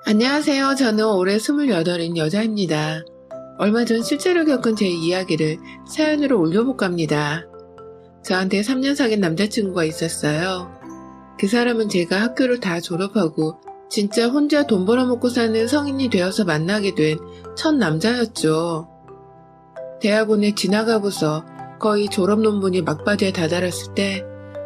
안녕하세요. 저는 올해 28인 여자입니다. 얼마 전 실제로 겪은 제 이야기를 사연으로 올려볼까 합니다. 저한테 3년 사귄 남자친구가 있었어요. 그 사람은 제가 학교를 다 졸업하고 진짜 혼자 돈 벌어먹고 사는 성인이 되어서 만나게 된 첫 남자였죠. 대학원에 지나가고서 거의 졸업 논문이 막바지에 다다랐을 때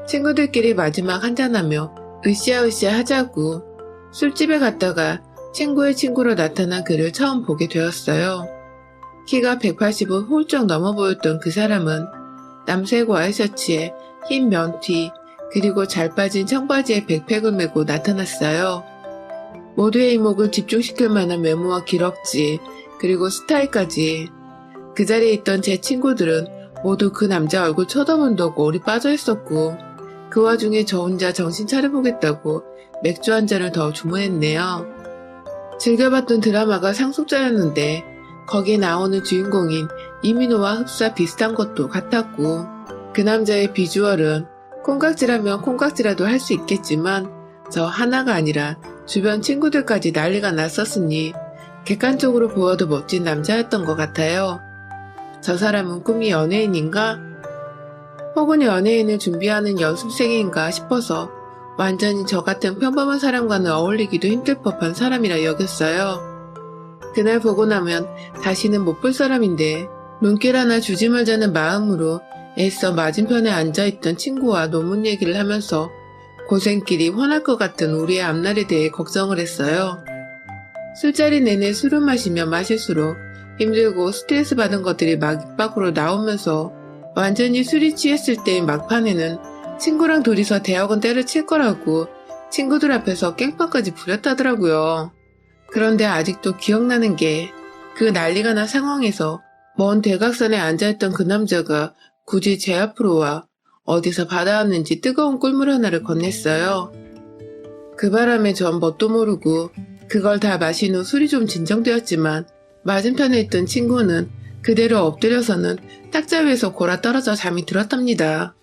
친구들끼리 마지막 한잔하며 으쌰으쌰 하자고 술집에 갔다가 친구의 친구로 나타난 그를 처음 보게 되었어요. 키가 180은 훌쩍 넘어 보였던 그 사람은 남색 와이셔츠에 흰 면티 그리고 잘 빠진 청바지에 백팩을 메고 나타났어요. 모두의 이목을 집중시킬 만한 외모와 기럭지 그리고 스타일까지. 그 자리에 있던 제 친구들은 모두 그 남자 얼굴 쳐다본다고 올이 빠져 있었고 그 와중에 저 혼자 정신 차려보겠다고 맥주 한 잔을 더 주문했네요. 즐겨봤던 드라마가 상속자였는데 거기에 나오는 주인공인 이민호와 흡사 비슷한 것도 같았고 그 남자의 비주얼은 콩깍지라면 콩깍지라도 할 수 있겠지만 저 하나가 아니라 주변 친구들까지 난리가 났었으니 객관적으로 보아도 멋진 남자였던 것 같아요. 저 사람은 꿈이 연예인인가? 혹은 연예인을 준비하는 연습생인가 싶어서 완전히 저 같은 평범한 사람과는 어울리기도 힘들 법한 사람이라 여겼어요. 그날 보고 나면 다시는 못 볼 사람인데 눈길 하나 주지 말자는 마음으로 애써 맞은편에 앉아있던 친구와 논문 얘기를 하면서 고생길이 훤할 것 같은 우리의 앞날에 대해 걱정을 했어요. 술자리 내내 술을 마시면 마실수록 힘들고 스트레스 받은 것들이 막 입 밖으로 나오면서 완전히 술이 취했을 때의 막판에는 친구랑 둘이서 대학원 때려칠 거라고 친구들 앞에서 깽판까지 부렸다더라고요. 그런데 아직도 기억나는 게 그 난리가 난 상황에서 먼 대각선에 앉아있던 그 남자가 굳이 제 앞으로 와 어디서 받아왔는지 뜨거운 꿀물 하나를 건넸어요. 그 바람에 전 뭣도 모르고 그걸 다 마신 후 술이 좀 진정되었지만 맞은편에 있던 친구는 그대로 엎드려서는 탁자 위에서 골아 떨어져 잠이 들었답니다.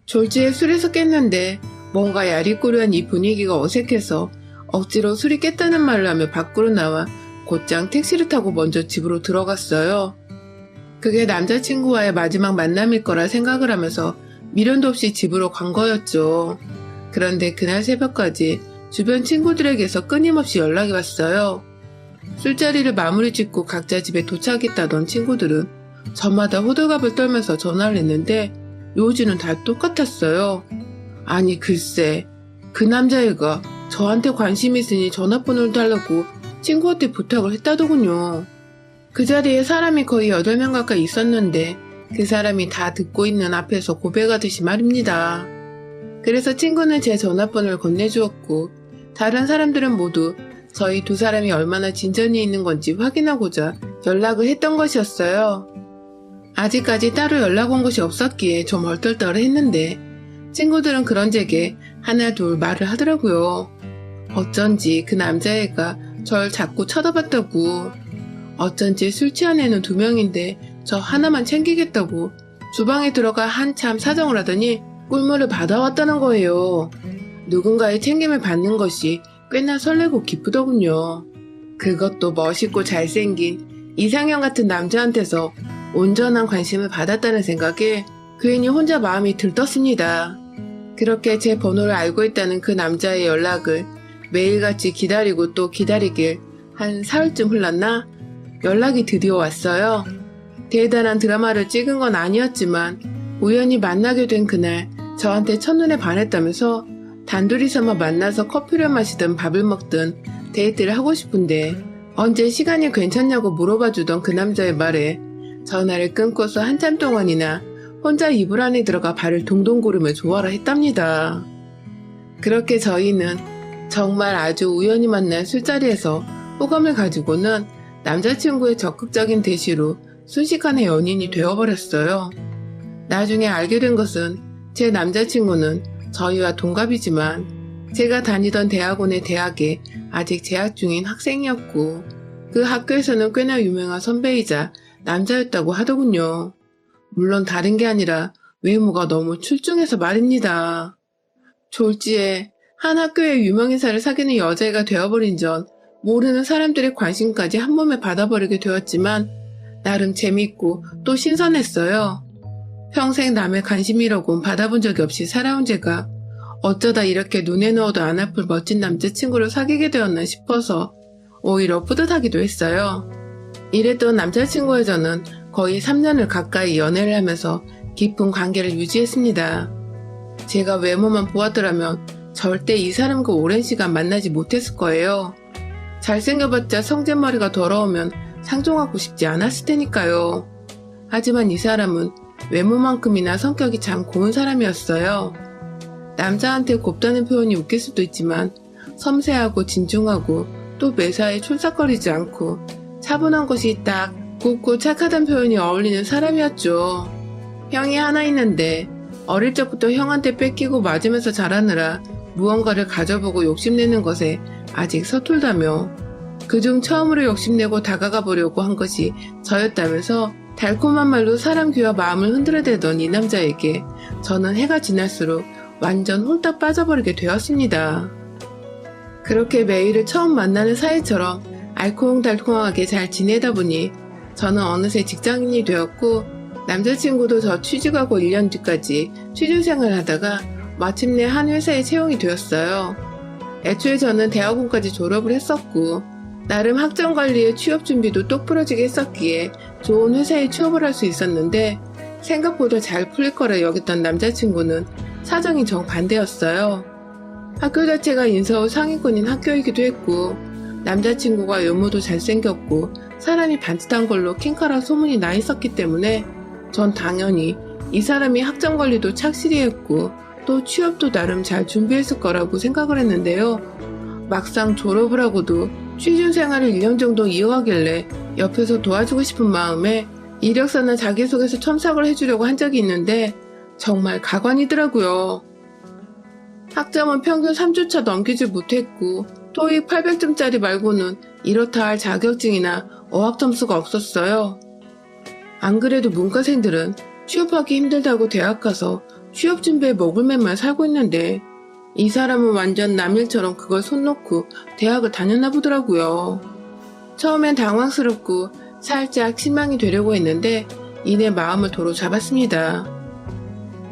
졸지에 술에서 깼는데 뭔가 야리꾸리한 이 분위기가 어색해서 억지로 술이 깼다는 말을 하며 밖으로 나와 곧장 택시를 타고 먼저 집으로 들어갔어요. 그게 남자친구와의 마지막 만남일 거라 생각을 하면서 미련도 없이 집으로 간 거였죠. 그런데 그날 새벽까지 주변 친구들에게서 끊임없이 연락이 왔어요. 술자리를 마무리 짓고 각자 집에 도착했다던 친구들은 저마다 호들갑을 떨면서 전화를 했는데 요지는 다 똑같았어요. 아니 글쎄 그 남자애가 저한테 관심 있으니 전화번호를 달라고 친구한테 부탁을 했다더군요. 그 자리에 사람이 거의 8명 가까이 있었는데 그 사람이 다 듣고 있는 앞에서 고백하듯이 말입니다. 그래서 친구는 제 전화번호를 건네주었고 다른 사람들은 모두 저희 두 사람이 얼마나 진전이 있는 건지 확인하고자 연락을 했던 것이었어요. 아직까지 따로 연락 온 것이 없었기에 좀 얼떨떨했는데 친구들은 그런 제게 하나 둘 말을 하더라고요. 어쩐지 그 남자애가 절 자꾸 쳐다봤다고. 어쩐지 술 취한 애는 2명인데 저 하나만 챙기겠다고 주방에 들어가 한참 사정을 하더니 꿀물을 받아왔다는 거예요. 누군가의 챙김을 받는 것이 꽤나 설레고 기쁘더군요. 그것도 멋있고 잘생긴 이상형 같은 남자한테서 온전한 관심을 받았다는 생각에 괜히 혼자 마음이 들떴습니다. 그렇게 제 번호를 알고 있다는 그 남자의 연락을 매일같이 기다리고 또 기다리길 한 사흘쯤 흘렀나? 연락이 드디어 왔어요. 대단한 드라마를 찍은 건 아니었지만 우연히 만나게 된 그날 저한테 첫눈에 반했다면서 단둘이서만 만나서 커피를 마시든 밥을 먹든 데이트를 하고 싶은데 언제 시간이 괜찮냐고 물어봐주던 그 남자의 말에 전화를 끊고서 한참 동안이나 혼자 이불 안에 들어가 발을 동동 구르며 좋아라 했답니다. 그렇게 저희는 정말 아주 우연히 만난 술자리에서 호감을 가지고는 남자친구의 적극적인 대시로 순식간에 연인이 되어버렸어요. 나중에 알게 된 것은 제 남자친구는 저희와 동갑이지만 제가 다니던 대학원의 대학에 아직 재학 중인 학생이었고 그 학교에서는 꽤나 유명한 선배이자 남자였다고 하더군요. 물론 다른 게 아니라 외모가 너무 출중해서 말입니다. 졸지에 한 학교의 유명인사를 사귀는 여자애가 되어버린 전 모르는 사람들의 관심까지 한 몸에 받아버리게 되었지만 나름 재밌고 또 신선했어요. 평생 남의 관심이라고는 받아본 적이 없이 살아온 제가 어쩌다 이렇게 눈에 넣어도 안 아플 멋진 남자친구를 사귀게 되었나 싶어서 오히려 뿌듯하기도 했어요. 이랬던 남자친구와 저는 거의 3년을 가까이 연애를 하면서 깊은 관계를 유지했습니다. 제가 외모만 보았더라면 절대 이 사람과 오랜 시간 만나지 못했을 거예요. 잘생겨봤자 성질머리가 더러우면 상종하고 싶지 않았을 테니까요. 하지만 이 사람은 외모만큼이나 성격이 참 고운 사람이었어요. 남자한테 곱다는 표현이 웃길 수도 있지만 섬세하고 진중하고 또 매사에 촐싹거리지 않고 차분한 것이 딱 곱고 착하다는 표현이 어울리는 사람이었죠. 형이 하나 있는데 어릴 적부터 형한테 뺏기고 맞으면서 자라느라 무언가를 가져보고 욕심내는 것에 아직 서툴다며 그중 처음으로 욕심내고 다가가 보려고 한 것이 저였다면서 달콤한 말로 사람 귀와 마음을 흔들어대던 이 남자에게 저는 해가 지날수록 완전 홀딱 빠져버리게 되었습니다. 그렇게 매일을 처음 만나는 사이처럼 알콩달콩하게 잘 지내다 보니 저는 어느새 직장인이 되었고 남자친구도 저 취직하고 1년 뒤까지 취준생활을 하다가 마침내 한 회사에 채용이 되었어요. 애초에 저는 대학원까지 졸업을 했었고 나름 학점관리에 취업 준비도 똑부러지게 했었기에 좋은 회사에 취업을 할 수 있었는데 생각보다 잘 풀릴 거라 여겼던 남자친구는 사정이 정반대였어요. 학교 자체가 인서울 상위권인 학교이기도 했고 남자친구가 외모도 잘생겼고 사람이 반듯한 걸로 킹카라 소문이 나 있었기 때문에 전 당연히 이 사람이 학점관리도 착실히 했고 또 취업도 나름 잘 준비했을 거라고 생각을 했는데요. 막상 졸업을 하고도 취준생활을 1년 정도 이어가길래 옆에서 도와주고 싶은 마음에 이력서나 자기소개서 첨삭을 해주려고 한 적이 있는데 정말 가관이더라고요. 학점은 평균 3주차 넘기지 못했고 토익 800점짜리 말고는 이렇다 할 자격증이나 어학 점수가 없었어요. 안 그래도 문과생들은 취업하기 힘들다고 대학 가서 취업 준비에 먹을 맴만 살고 있는데 이 사람은 완전 남일처럼 그걸 손 놓고 대학을 다녔나 보더라고요. 처음엔 당황스럽고 살짝 실망이 되려고 했는데 이내 마음을 도로 잡았습니다.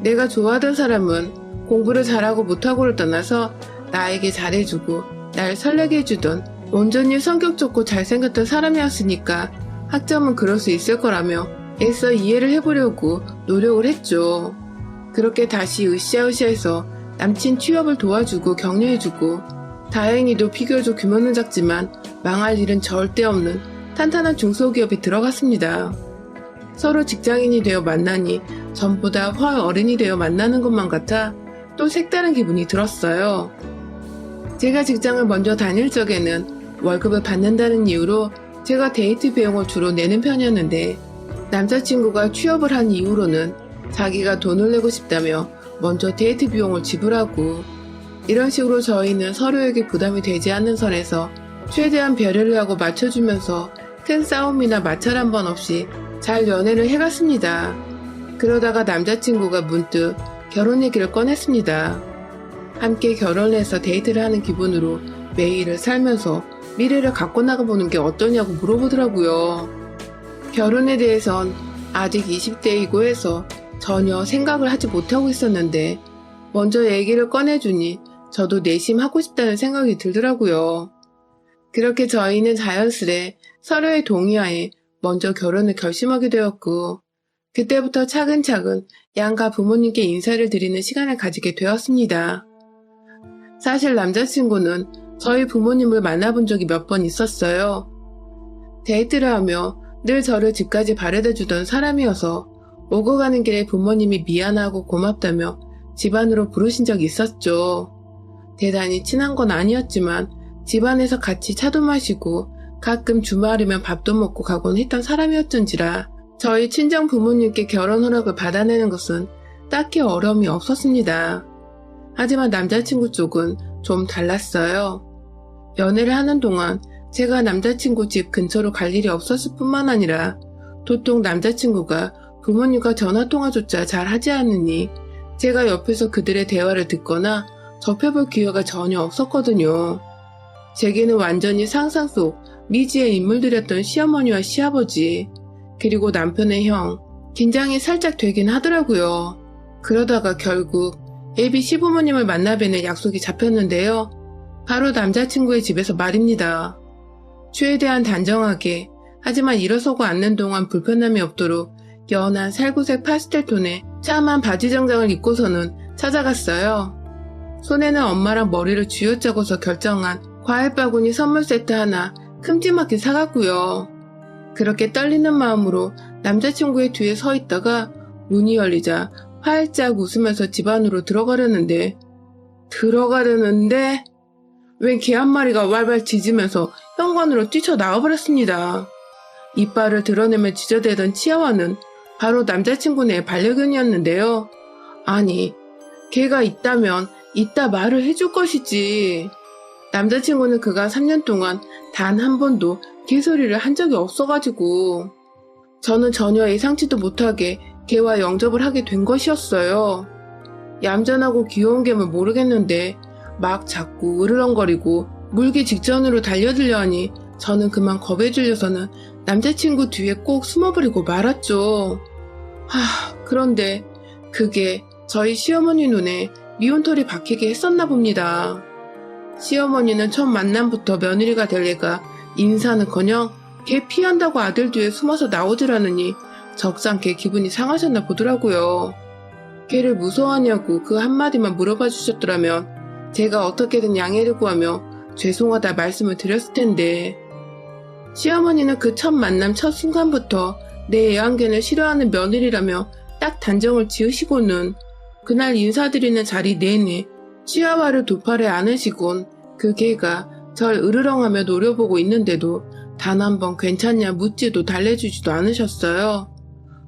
내가 좋아하던 사람은 공부를 잘하고 못하고를 떠나서 나에게 잘해주고 날 설레게 해주던 온전히 성격 좋고 잘생겼던 사람이었으니까 학점은 그럴 수 있을 거라며 애써 이해를 해보려고 노력을 했죠. 그렇게 다시 으쌰으쌰해서 남친 취업을 도와주고 격려해주고 다행히도 비교적 규모는 작지만 망할 일은 절대 없는 탄탄한 중소기업에 들어갔습니다. 서로 직장인이 되어 만나니 전보다 훨 어른이 되어 만나는 것만 같아 또 색다른 기분이 들었어요. 제가 직장을 먼저 다닐 적에는 월급을 받는다는 이유로 제가 데이트 비용을 주로 내는 편이었는데 남자친구가 취업을 한 이후로는 자기가 돈을 내고 싶다며 먼저 데이트 비용을 지불하고 이런 식으로 저희는 서로에게 부담이 되지 않는 선에서 최대한 배려를 하고 맞춰주면서 큰 싸움이나 마찰 한 번 없이 잘 연애를 해갔습니다. 그러다가 남자친구가 문득 결혼 얘기를 꺼냈습니다. 함께 결혼해서 데이트를 하는 기분으로 매일을 살면서 미래를 갖고 나가보는 게 어떠냐고 물어보더라고요. 결혼에 대해선 아직 20대이고 해서 전혀 생각을 하지 못하고 있었는데 먼저 얘기를 꺼내주니 저도 내심 하고 싶다는 생각이 들더라고요. 그렇게 저희는 자연스레 서로의 동의하에 먼저 결혼을 결심하게 되었고 그때부터 차근차근 양가 부모님께 인사를 드리는 시간을 가지게 되었습니다. 사실 남자친구는 저희 부모님을 만나본 적이 몇 번 있었어요. 데이트를 하며 늘 저를 집까지 바래다 주던 사람이어서 오고 가는 길에 부모님이 미안하고 고맙다며 집안으로 부르신 적이 있었죠. 대단히 친한 건 아니었지만 집안에서 같이 차도 마시고 가끔 주말이면 밥도 먹고 가곤 했던 사람이었던지라 저희 친정 부모님께 결혼 허락을 받아내는 것은 딱히 어려움이 없었습니다. 하지만 남자친구 쪽은 좀 달랐어요. 연애를 하는 동안 제가 남자친구 집 근처로 갈 일이 없었을 뿐만 아니라 도통 남자친구가 부모님과 전화통화조차 잘 하지 않으니 제가 옆에서 그들의 대화를 듣거나 접해볼 기회가 전혀 없었거든요. 제게는 완전히 상상 속 미지의 인물들이었던 시어머니와 시아버지, 그리고 남편의 형, 긴장이 살짝 되긴 하더라고요. 그러다가 결국 애비 시부모님을 만나 뵈는 약속이 잡혔는데요. 바로 남자친구의 집에서 말입니다. 최대한 단정하게, 하지만 일어서고 앉는 동안 불편함이 없도록 연한 살구색 파스텔 톤의 참한 바지 정장을 입고서는 찾아갔어요. 손에는 엄마랑 머리를 쥐어짜고서 결정한 과일 바구니 선물 세트 하나 큼지막히 사갔고요. 그렇게 떨리는 마음으로 남자친구의 뒤에 서 있다가 문이 열리자 활짝 웃으면서 집 안으로 들어가려는데 웬 개 한 마리가 wal발 짖으면서 현관으로 뛰쳐나와버렸습니다. 이빨을 드러내며 지저대던 치아와는 바로 남자친구네 반려견이었는데요. 아니, 개가 있다면 이따 말을 해줄 것이지. 남자친구는 그가 3년 동안 단 한 번도 개소리를 한 적이 없어가지고 저는 전혀 예상치도 못하게 개와 영접을 하게 된 것이었어요. 얌전하고 귀여운 개면 모르겠는데 막 자꾸 으르렁거리고 물기 직전으로 달려들려 하니 저는 그만 겁에 질려서는 남자친구 뒤에 꼭 숨어버리고 말았죠. 그런데 그게 저희 시어머니 눈에 미운털이 박히게 했었나 봅니다. 시어머니는 첫 만남부터 며느리가 될 애가 인사는커녕 개 피한다고 아들 뒤에 숨어서 나오더라느니 적잖게 기분이 상하셨나 보더라고요. 개를 무서워하냐고 그 한마디만 물어봐 주셨더라면 제가 어떻게든 양해를 구하며 죄송하다 말씀을 드렸을 텐데 시어머니는 그 첫 만남 첫 순간부터 내 애완견을 싫어하는 며느리라며 딱 단정을 지으시고는 그날 인사드리는 자리 내내 치아와를 두 팔에 안으시곤 그 개가 절 으르렁하며 노려보고 있는데도 단 한 번 괜찮냐 묻지도 달래주지도 않으셨어요.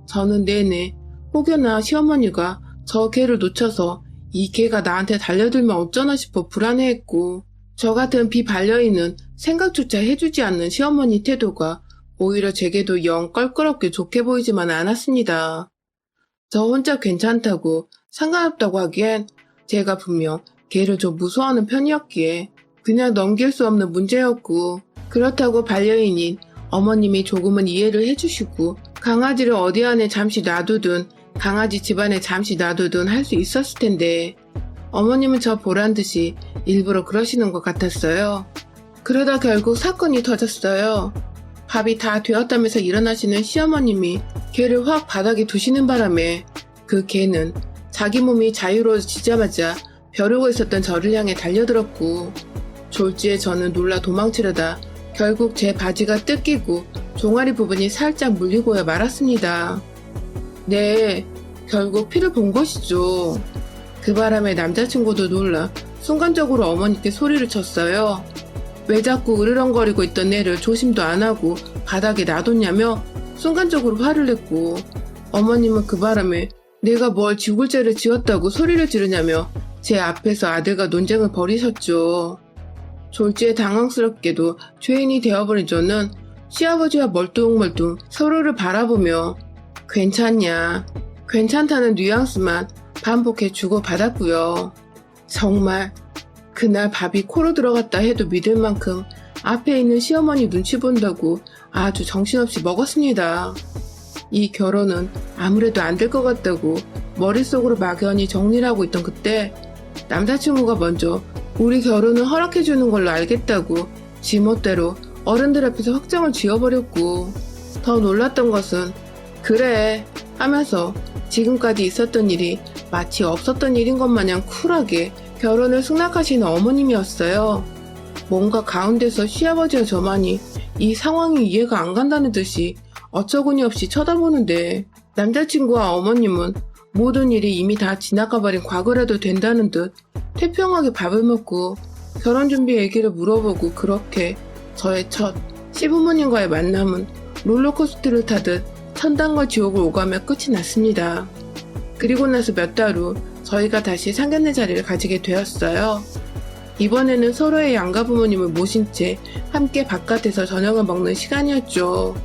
저는 내내 혹여나 시어머니가 저 개를 놓쳐서 이 개가 나한테 달려들면 어쩌나 싶어 불안해했고 저 같은 비반려인은 생각조차 해주지 않는 시어머니 태도가 오히려 제게도 영 껄끄럽게 좋게 보이지만 않았습니다. 저 혼자 괜찮다고 상관없다고 하기엔 제가 분명 개를 좀 무서워하는 편이었기에 그냥 넘길 수 없는 문제였고 그렇다고 반려인인 어머님이 조금은 이해를 해주시고 강아지를 어디 안에 잠시 놔두든 강아지 집안에 잠시 놔두든 할 수 있었을 텐데 어머님은 저 보란듯이 일부러 그러시는 것 같았어요. 그러다 결국 사건이 터졌어요. 밥이 다 되었다면서 일어나시는 시어머님이 개를 확 바닥에 두시는 바람에 그 개는 자기 몸이 자유로워지자마자 벼르고 있었던 저를 향해 달려들었고 졸지에 저는 놀라 도망치려다 결국 제 바지가 뜯기고 종아리 부분이 살짝 물리고야 말았습니다. 네, 결국 피를 본 것이죠. 그 바람에 남자친구도 놀라 순간적으로 어머니께 소리를 쳤어요. 왜 자꾸 으르렁거리고 있던 애를 조심도 안 하고 바닥에 놔뒀냐며 순간적으로 화를 냈고 어머님은 그 바람에 내가 뭘 죽을 죄를 지었다고 소리를 지르냐며 제 앞에서 아들과 논쟁을 벌이셨죠. 졸지에 당황스럽게도 죄인이 되어버린 저는 시아버지와 멀뚱멀뚱 서로를 바라보며 괜찮냐, 괜찮다는 뉘앙스만 반복해 주고받았고요. 정말 그날 밥이 코로 들어갔다 해도 믿을 만큼 앞에 있는 시어머니 눈치 본다고 아주 정신없이 먹었습니다. 이 결혼은 아무래도 안 될 것 같다고 머릿속으로 막연히 정리를 하고 있던 그때 남자친구가 먼저 우리 결혼을 허락해주는 걸로 알겠다고 지멋대로 어른들 앞에서 확정을 지어버렸고 더 놀랐던 것은 그래 하면서 지금까지 있었던 일이 마치 없었던 일인 것 마냥 쿨하게 결혼을 승낙하시는 어머님이었어요. 뭔가 가운데서 시아버지와 저만이 이 상황이 이해가 안 간다는 듯이 어처구니 없이 쳐다보는데 남자친구와 어머님은 모든 일이 이미 다 지나가버린 과거라도 된다는 듯 태평하게 밥을 먹고 결혼 준비 얘기를 물어보고 그렇게 저의 첫 시부모님과의 만남은 롤러코스터를 타듯 천당과 지옥을 오가며 끝이 났습니다. 그리고 나서 몇 달 후 저희가 다시 상견례 자리를 가지게 되었어요. 이번에는 서로의 양가 부모님을 모신 채 함께 바깥에서 저녁을 먹는 시간이었죠.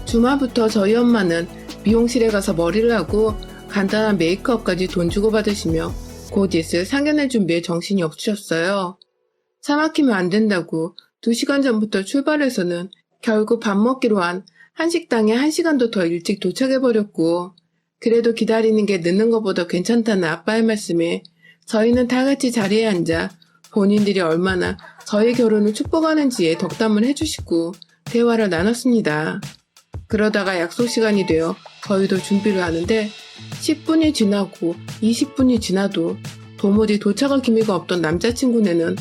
주말부터 저희 엄마는 미용실에 가서 머리를 하고 간단한 메이크업까지 돈 주고 받으시며 곧 있을 상견례 준비에 정신이 없으셨어요. 차 막히면 안 된다고 2시간 전부터 출발해서는 결국 밥 먹기로 한 한식당에 1시간도 더 일찍 도착해버렸고, 그래도 기다리는 게 늦는 것보다 괜찮다는 아빠의 말씀에 저희는 다 같이 자리에 앉아 본인들이 얼마나 저희 결혼을 축복하는지에 덕담을 해주시고 대화를 나눴습니다. 그러다가 약속 시간이 되어 저희도 준비를 하는데 10분이 지나고 20분이 지나도 도무지 도착할 기미가 없던 남자친구네는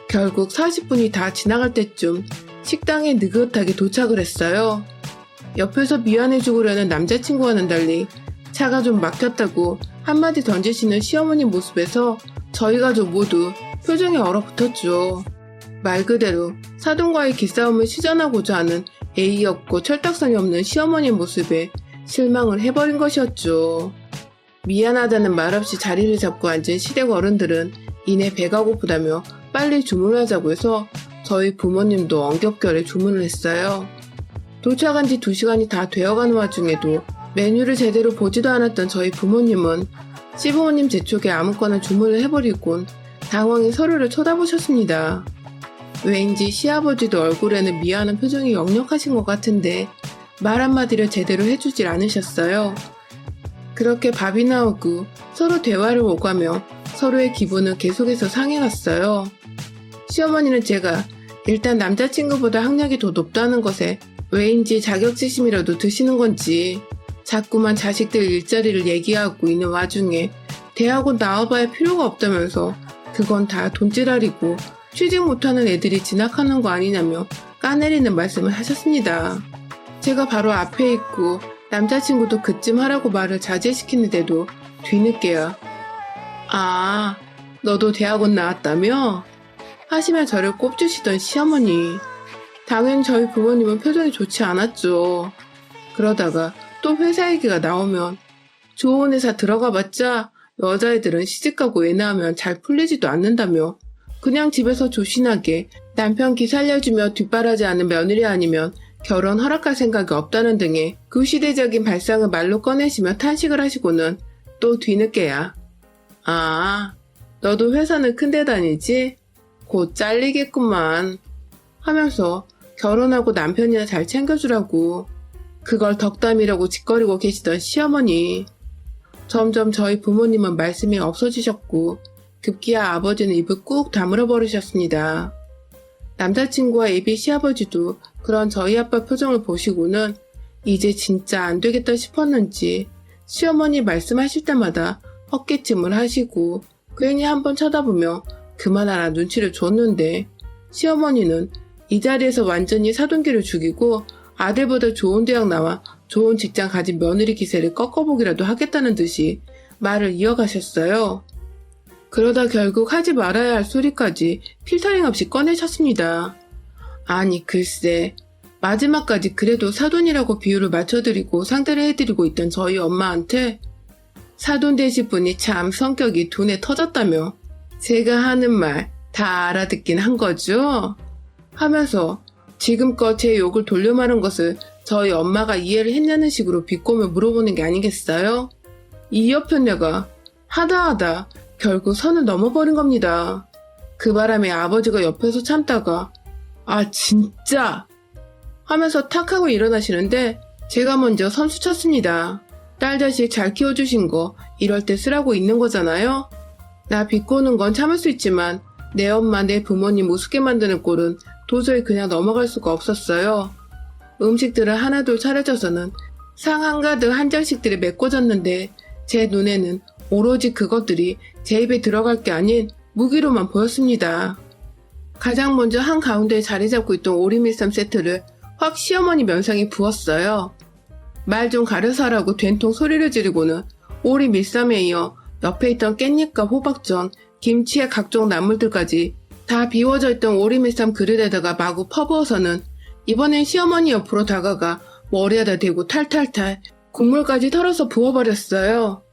결국 40분이 다 지나갈 때쯤 식당에 느긋하게 도착을 했어요. 옆에서 미안해 죽으려는 남자친구와는 달리 차가 좀 막혔다고 한마디 던지시는 시어머니 모습에서 저희 가족 모두 표정이 얼어붙었죠. 말 그대로 사돈과의 기싸움을 시전하고자 하는 예의 없고 철딱선이 없는 시어머니 모습에 실망을 해버린 것이었죠. 미안하다는 말 없이 자리를 잡고 앉은 시댁 어른들은 이내 배가 고프다며 빨리 주문하자고 해서 저희 부모님도 엉겹결에 주문을 했어요. 도착한 지 2시간이 다 되어가는 와중에도 메뉴를 제대로 보지도 않았던 저희 부모님은 시부모님 재촉에 아무거나 주문을 해버리곤 당황해 서로를 쳐다보셨습니다. 왠지 시아버지도 얼굴에는 미안한 표정이 역력하신 것 같은데 말 한마디를 제대로 해주질 않으셨어요. 그렇게 밥이 나오고 서로 대화를 오가며 서로의 기분은 계속해서 상해갔어요. 시어머니는 제가 일단 남자친구보다 학력이 더 높다는 것에 왜인지 자격지심이라도 드시는 건지 자꾸만 자식들 일자리를 얘기하고 있는 와중에 대학원 나와봐야 필요가 없다면서 그건 다 돈지랄이고 취직 못하는 애들이 진학하는 거 아니냐며 까내리는 말씀을 하셨습니다. 제가 바로 앞에 있고 남자친구도 그쯤 하라고 말을 자제시키는데도 뒤늦게야 아, 너도 대학원 나왔다며? 하시며 저를 꼽주시던 시어머니. 당연히 저희 부모님은 표정이 좋지 않았죠. 그러다가 또 회사 얘기가 나오면 좋은 회사 들어가봤자 여자애들은 시집가고 애 낳으면 잘 풀리지도 않는다며 그냥 집에서 조신하게 남편 기 살려주며 뒷바라지 하는 며느리 아니면 결혼 허락할 생각이 없다는 등의 구시대적인 발상을 말로 꺼내시며 탄식을 하시고는 또 뒤늦게야 아, 너도 회사는 큰데 다니지? 곧 잘리겠구만 하면서 결혼하고 남편이나 잘 챙겨주라고 그걸 덕담이라고 짓거리고 계시던 시어머니. 점점 저희 부모님은 말씀이 없어지셨고 급기야 아버지는 입을 꾹 다물어 버리셨습니다. 남자친구와 예비 시아버지도 그런 저희 아빠 표정을 보시고는 이제 진짜 안 되겠다 싶었는지 시어머니 말씀하실 때마다 헛기침을 하시고 괜히 한번 쳐다보며 그만하라 눈치를 줬는데 시어머니는 이 자리에서 완전히 사돈기를 죽이고 아들보다 좋은 대학 나와 좋은 직장 가진 며느리 기세를 꺾어보기라도 하겠다는 듯이 말을 이어가셨어요. 그러다 결국 하지 말아야 할 소리까지 필터링 없이 꺼내셨습니다. 아니 글쎄 마지막까지 그래도 사돈이라고 비유를 맞춰드리고 상대를 해드리고 있던 저희 엄마한테 사돈 되실 분이 참 성격이 둔해 터졌다며 제가 하는 말 다 알아듣긴 한 거죠? 하면서 지금껏 제 욕을 돌려 말한 것을 저희 엄마가 이해를 했냐는 식으로 비꼬며 물어보는 게 아니겠어요? 이 여편녀가 하다 결국 선을 넘어버린 겁니다. 그 바람에 아버지가 옆에서 참다가 아 진짜 하면서 탁 하고 일어나시는데 제가 먼저 선수 쳤습니다. 딸 자식 잘 키워주신 거 이럴 때 쓰라고 있는 거잖아요. 나 비꼬는 건 참을 수 있지만 내 엄마 내 부모님 우습게 만드는 꼴은 도저히 그냥 넘어갈 수가 없었어요. 음식들을 하나둘 차려져서는 상 한가득 한 장씩들이 메꿔졌는데 제 눈에는 오로지 그것들이 제 입에 들어갈 게 아닌 무기로만 보였습니다. 가장 먼저 한가운데에 자리 잡고 있던 오리밀쌈 세트를 확 시어머니 면상에 부었어요. 말 좀 가려서 하라고 된통 소리를 지르고는 오리밀쌈에 이어 옆에 있던 깻잎과 호박전, 김치의 각종 나물들까지 다 비워져 있던 오리밀쌈 그릇에다가 마구 퍼부어서는 이번엔 시어머니 옆으로 다가가 머리에다 대고 탈탈탈 국물까지 털어서 부어버렸어요.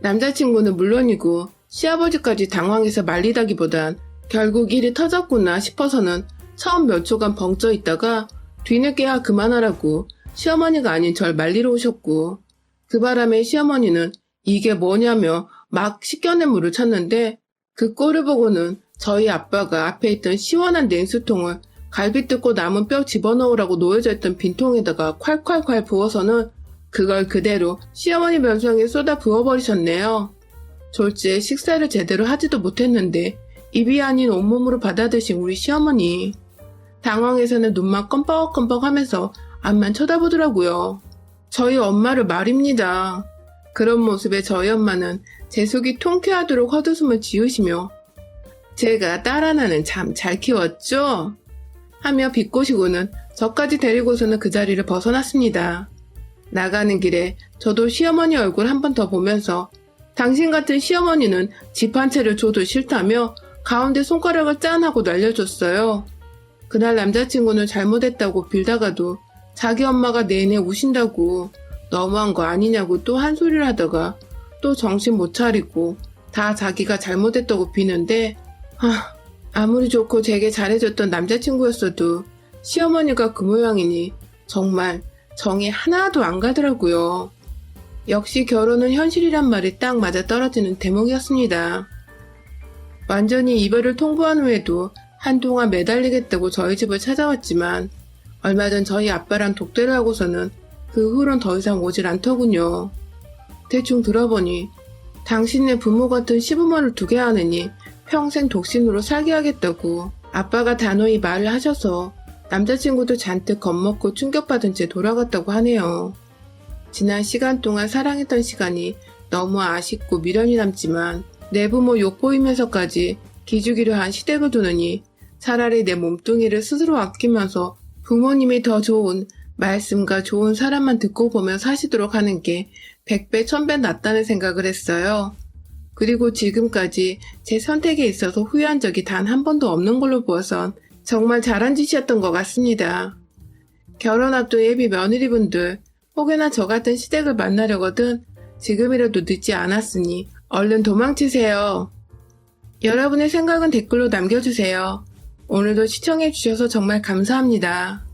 남자친구는 물론이고 시아버지까지 당황해서 말리다기보단 결국 일이 터졌구나 싶어서는 처음 몇 초간 벙쪄 있다가 뒤늦게야 그만하라고 시어머니가 아닌 절 말리러 오셨고 그 바람에 시어머니는 이게 뭐냐며 막 씻겨낸 물을 찾는데 그 꼴을 보고는 저희 아빠가 앞에 있던 시원한 냉수통을 갈비 뜯고 남은 뼈 집어넣으라고 놓여져 있던 빈통에다가 콸콸콸 부어서는 그걸 그대로 시어머니 면상에 쏟아 부어버리셨네요. 졸지에 식사를 제대로 하지도 못했는데 입이 아닌 온몸으로 받아드신 우리 시어머니. 당황해서는 눈만 껌뻑껌뻑 하면서 앞만 쳐다보더라고요. 저희 엄마를 말입니다. 그런 모습에 저희 엄마는 제 속이 통쾌하도록 헛웃음을 지으시며 제가 딸 하나는 참 잘 키웠죠? 하며 비꼬시고는 저까지 데리고서는 그 자리를 벗어났습니다. 나가는 길에 저도 시어머니 얼굴 한 번 더 보면서 당신 같은 시어머니는 집 한 채를 줘도 싫다며 가운데 손가락을 짠 하고 날려줬어요. 그날 남자친구는 잘못했다고 빌다가도 자기 엄마가 내내 우신다고 너무한 거 아니냐고 또 한 소리를 하다가 또 정신 못 차리고 다 자기가 잘못했다고 비는데 아무리 좋고 되게 잘해줬던 남자친구였어도 시어머니가 그 모양이니 정말 정이 하나도 안 가더라고요. 역시 결혼은 현실이란 말이 딱 맞아 떨어지는 대목이었습니다. 완전히 이별을 통보한 후에도 한동안 매달리겠다고 저희 집을 찾아왔지만 얼마 전 저희 아빠랑 독대를 하고서는 그 후론 더 이상 오질 않더군요. 대충 들어보니 당신네 부모 같은 시부모를 두게 하느니 평생 독신으로 살게 하겠다고 아빠가 단호히 말을 하셔서 남자친구도 잔뜩 겁먹고 충격받은 채 돌아갔다고 하네요. 지난 시간 동안 사랑했던 시간이 너무 아쉽고 미련이 남지만 내 부모 욕보이면서까지 기죽이려 한 시댁을 두느니 차라리 내 몸뚱이를 스스로 아끼면서 부모님이 더 좋은 말씀과 좋은 사람만 듣고 보며 사시도록 하는 게 100배 1000배 낫다는 생각을 했어요. 그리고 지금까지 제 선택에 있어서 후회한 적이 단 한 번도 없는 걸로 보아선 정말 잘한 짓이었던 것 같습니다. 결혼 앞둔 예비 며느리분들 혹여나 저 같은 시댁을 만나려거든 지금이라도 늦지 않았으니 얼른 도망치세요. 여러분의 생각은 댓글로 남겨주세요. 오늘도 시청해주셔서 정말 감사합니다.